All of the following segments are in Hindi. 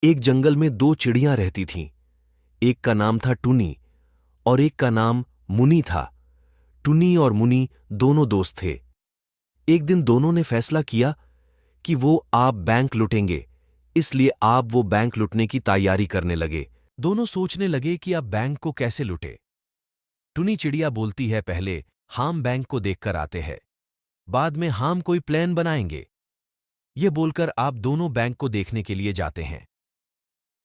एक जंगल में दो चिड़ियां रहती थीं। एक का नाम था टुनी और एक का नाम मुनी था। टुनी और मुनी दोनों दोस्त थे। एक दिन दोनों ने फैसला किया कि वो आप बैंक लुटेंगे, इसलिए आप वो बैंक लुटने की तैयारी करने लगे। दोनों सोचने लगे कि अब बैंक को कैसे लुटे। टुनी चिड़िया बोलती है, पहले हम बैंक को देखकर आते हैं, बाद में हम कोई प्लान बनाएंगे। ये बोलकर आप दोनों बैंक को देखने के लिए जाते हैं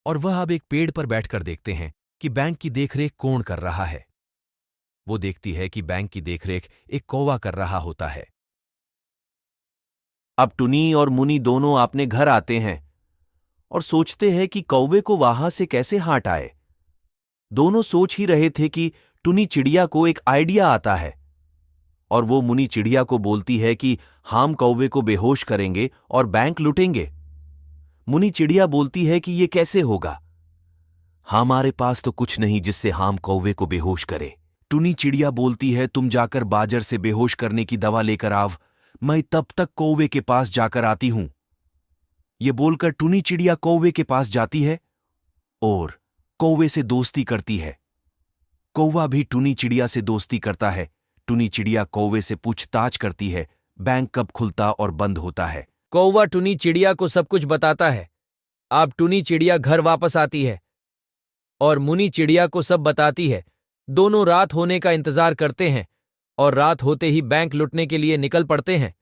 और वह अब एक पेड़ पर बैठकर देखते हैं कि बैंक की देखरेख कौन कर रहा है। वो देखती है कि बैंक की देखरेख एक कौवा कर रहा होता है। अब टुनी और मुनी दोनों अपने घर आते हैं और सोचते हैं कि कौवे को वहां से कैसे हटाए आए। दोनों सोच ही रहे थे कि टुनी चिड़िया को एक आइडिया आता है और वो मुनी चिड़िया को बोलती है कि हम कौवे को बेहोश करेंगे और बैंक लुटेंगे। मुनी चिड़िया बोलती है कि ये कैसे होगा, हमारे पास तो कुछ नहीं जिससे हम कौवे को बेहोश करें। टुनी चिड़िया बोलती है, तुम जाकर बाजार से बेहोश करने की दवा लेकर आओ, मैं तब तक कौवे के पास जाकर आती हूं। ये बोलकर टुनी चिड़िया कौवे के पास जाती है और कौवे से दोस्ती करती है। कौवा भी टुनी चिड़िया से दोस्ती करता है। टुनी चिड़िया कौवे से पूछताछ करती है, बैंक कब खुलता और बंद होता है। कौवा टुनी चिड़िया को सब कुछ बताता है। अब टुनी चिड़िया घर वापस आती है और मुनी चिड़िया को सब बताती है। दोनों रात होने का इंतजार करते हैं और रात होते ही बैंक लुटने के लिए निकल पड़ते हैं।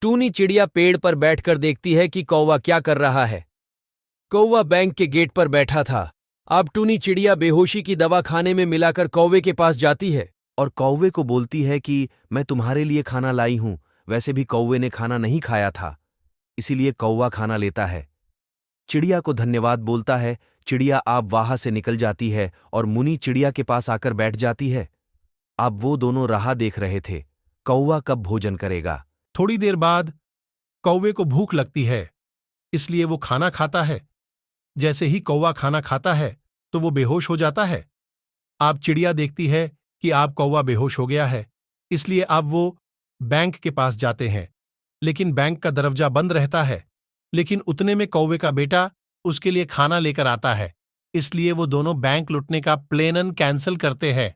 टूनी चिड़िया पेड़ पर बैठकर देखती है कि कौवा क्या कर रहा है। कौवा बैंक के गेट पर बैठा था। अब टूनी चिड़िया बेहोशी की दवा खाने में मिलाकर कौवे के पास जाती है और कौवे को बोलती है कि मैं तुम्हारे लिए खाना लाई हूं। वैसे भी कौवे ने खाना नहीं खाया था, इसीलिए कौवा खाना लेता है। चिड़िया को धन्यवाद बोलता है। चिड़िया आप वहां से निकल जाती है और मुनी चिड़िया के पास आकर बैठ जाती है। अब वो दोनों राह देख रहे थे, कौवा कब भोजन करेगा। थोड़ी देर बाद कौवे को भूख लगती है, इसलिए वो खाना खाता है। जैसे ही कौवा खाना खाता है तो वो बेहोश हो जाता है। आप चिड़िया देखती है कि आप कौवा बेहोश हो गया है, इसलिए अब वो बैंक के पास जाते हैं, लेकिन बैंक का दरवाजा बंद रहता है। लेकिन उतने में कौवे का बेटा उसके लिए खाना लेकर आता है, इसलिए वो दोनों बैंक लुटने का प्लान कैंसिल करते हैं।